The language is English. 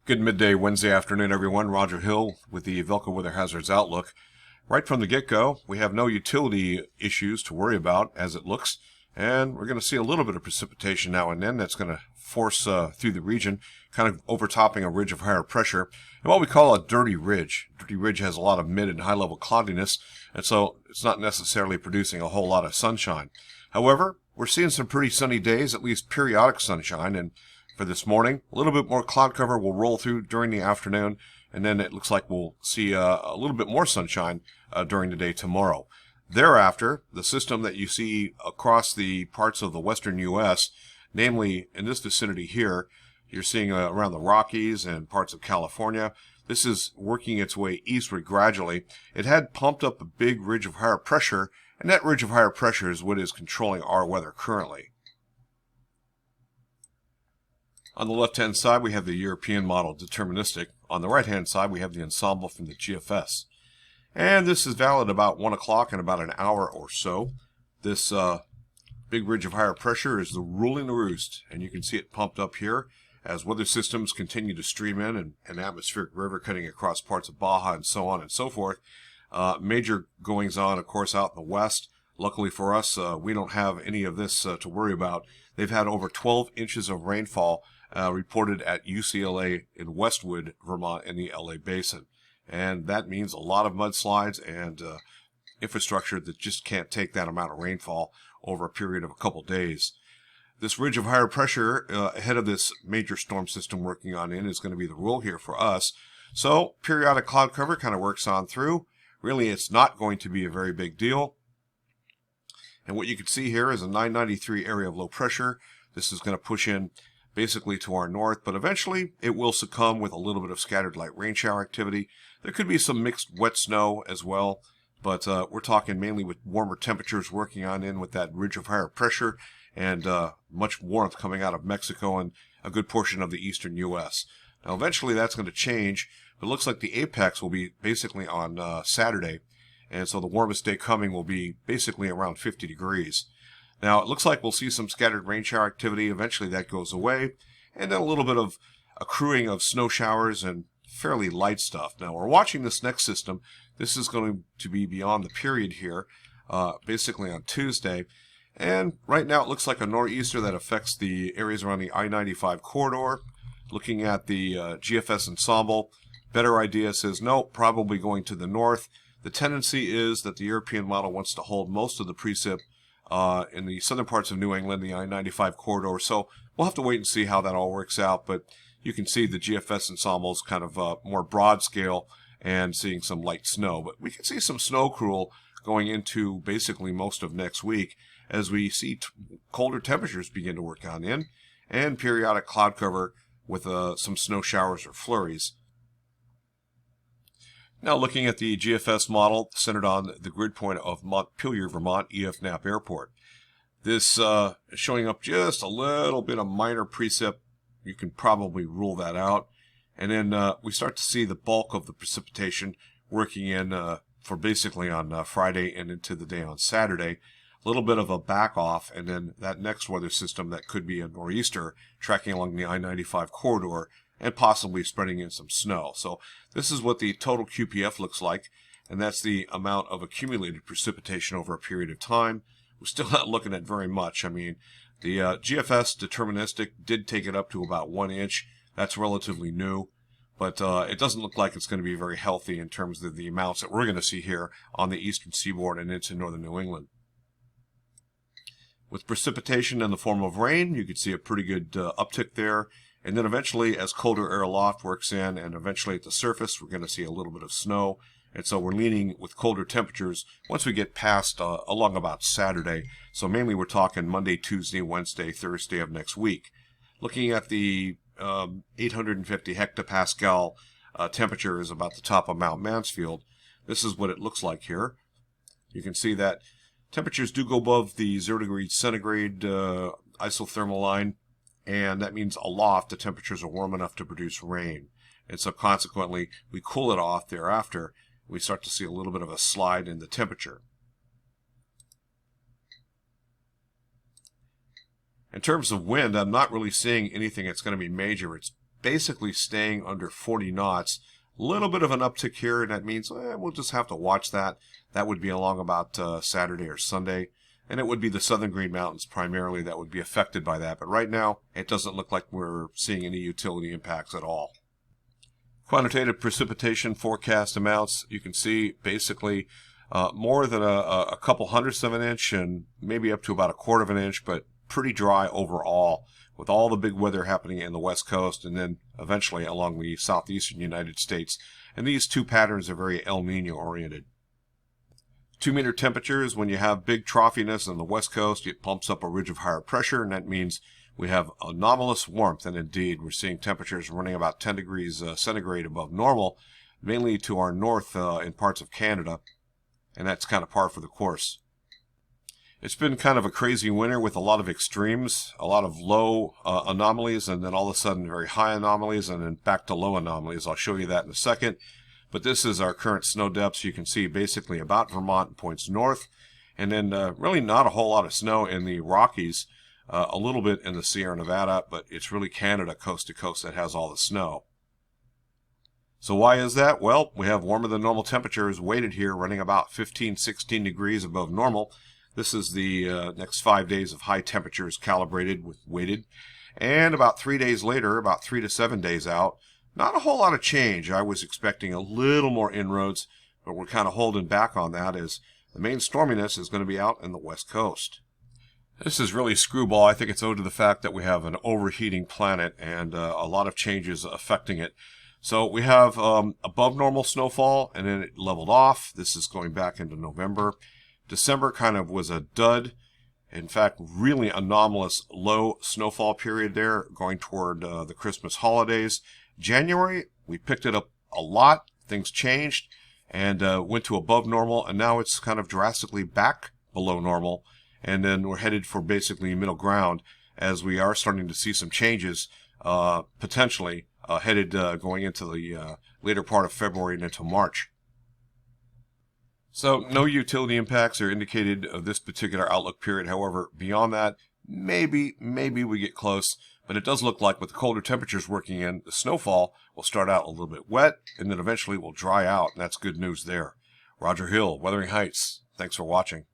Good midday Wednesday afternoon, everyone. Roger Hill with the VELCO Weather Hazards Outlook. Right from the get-go, we have no utility issues to worry about as it looks, and we're going to see a little bit of precipitation now and then that's going to force through the region, kind of overtopping a ridge of higher pressure, and what we call a dirty ridge. Dirty ridge has a lot of mid and high-level cloudiness, and so it's not necessarily producing a whole lot of sunshine. However, we're seeing some pretty sunny days, at least periodic sunshine, and for this morning, a little bit more cloud cover will roll through during the afternoon, and then it looks like we'll see a little bit more sunshine during the day tomorrow. Thereafter, the system that you see across the parts of the western U.S., namely in this vicinity here, you're seeing around the Rockies and parts of California. This is working its way eastward gradually. It had pumped up a big ridge of higher pressure, and that ridge of higher pressure is what is controlling our weather currently. On the left-hand side, we have the European model deterministic. On the right-hand side, we have the ensemble from the GFS. And this is valid about 1 o'clock in about an hour or so. This big ridge of higher pressure is the ruling the roost, and you can see it pumped up here as weather systems continue to stream in and an atmospheric river cutting across parts of Baja and so on and so forth. Major goings-on, of course, out in the west. Luckily for us, we don't have any of this to worry about. They've had over 12 inches of rainfall reported at UCLA in Westwood, Vermont, in the LA Basin. And that means a lot of mudslides and infrastructure that just can't take that amount of rainfall over a period of a couple days. This ridge of higher pressure ahead of this major storm system working on in is going to be the rule here for us. So periodic cloud cover kind of works on through. Really, it's not going to be a very big deal. And what you can see here is a 993 area of low pressure. This is going to push in basically to our north, but eventually it will succumb with a little bit of scattered light rain shower activity. There could be some mixed wet snow as well, but we're talking mainly with warmer temperatures working on in with that ridge of higher pressure and much warmth coming out of Mexico and a good portion of the eastern U.S. Now eventually that's going to change, but it looks like the apex will be basically on Saturday, and so the warmest day coming will be basically around 50 degrees. Now, it looks like we'll see some scattered rain shower activity. Eventually that goes away. And then a little bit of accruing of snow showers and fairly light stuff. Now, we're watching this next system. This is going to be beyond the period here, basically on Tuesday. And right now it looks like a nor'easter that affects the areas around the I-95 corridor. Looking at the GFS ensemble, better idea says no, probably going to the north. The tendency is that the European model wants to hold most of the precip in the southern parts of New England, the I-95 corridor. So we'll have to wait and see how that all works out. But you can see the GFS ensembles kind of more broad scale and seeing some light snow. But we can see some snow accrual going into basically most of next week as we see colder temperatures begin to work on in and periodic cloud cover with some snow showers or flurries. Now looking at the GFS model centered on the grid point of Montpelier, Vermont, EF Knapp Airport. This is showing up just a little bit of minor precip. You can probably rule that out. And then we start to see the bulk of the precipitation working in for basically on Friday and into the day on Saturday. A little bit of a back off, and then that next weather system that could be a nor'easter tracking along the I-95 corridor and possibly spreading in some snow. So this is what the total QPF looks like, and that's the amount of accumulated precipitation over a period of time. We're still not looking at very much. I mean, the GFS deterministic did take it up to about 1 inch. That's relatively new, but it doesn't look like it's going to be very healthy in terms of the amounts that we're going to see here on the eastern seaboard and into northern New England. With precipitation in the form of rain, you can see a pretty good uptick there. And then eventually, as colder air aloft works in, and eventually at the surface, we're going to see a little bit of snow. And so we're leaning with colder temperatures once we get past along about Saturday. So mainly we're talking Monday, Tuesday, Wednesday, Thursday of next week. Looking at the 850 hectopascal temperature is about the top of Mount Mansfield. This is what it looks like here. You can see that temperatures do go above the 0 degrees centigrade isothermal line. And that means aloft the temperatures are warm enough to produce rain. And so consequently, we cool it off thereafter. We start to see a little bit of a slide in the temperature. In terms of wind, I'm not really seeing anything that's going to be major. It's basically staying under 40 knots. A little bit of an uptick here, and that means we'll just have to watch that. That would be along about Saturday or Sunday, and it would be the southern Green Mountains primarily that would be affected by that. But right now, it doesn't look like we're seeing any utility impacts at all. Quantitative precipitation forecast amounts, you can see basically more than a couple hundredths of an inch and maybe up to about a quarter of an inch, but pretty dry overall, with all the big weather happening in the west coast and then eventually along the southeastern United States. And these two patterns are very El Nino oriented. 2-meter temperatures, when you have big troughiness on the west coast, it pumps up a ridge of higher pressure, and that means we have anomalous warmth. And indeed, we're seeing temperatures running about 10 degrees centigrade above normal, mainly to our north in parts of Canada, and that's kind of par for the course. It's been kind of a crazy winter with a lot of extremes, a lot of low anomalies, and then all of a sudden very high anomalies, and then back to low anomalies. I'll show you that in a second. But this is our current snow depths. You can see basically about Vermont and points north, and then really not a whole lot of snow in the Rockies, a little bit in the Sierra Nevada, but it's really Canada coast to coast that has all the snow. So why is that? Well, we have warmer than normal temperatures weighted here, running about 15-16 degrees above normal. This is the next 5 days of high temperatures calibrated with weighted. And about 3 days later, about 3 to 7 days out, not a whole lot of change. I was expecting a little more inroads, but we're kind of holding back on that as the main storminess is going to be out in the west coast. This is really screwball. I think it's owed to the fact that we have an overheating planet and a lot of changes affecting it. So we have above normal snowfall, and then it leveled off. This is going back into November. December kind of was a dud. In fact, really anomalous low snowfall period there going toward the Christmas holidays. January, we picked it up a lot. Things changed and went to above normal, and now it's kind of drastically back below normal. And then we're headed for basically middle ground as we are starting to see some changes potentially headed going into the later part of February and into March. So no utility impacts are indicated of this particular outlook period. However, beyond that, maybe we get close, but it does look like with the colder temperatures working in, the snowfall will start out a little bit wet and then eventually will dry out, and that's good news there. Roger Hill, Wuthering Heights. Thanks for watching.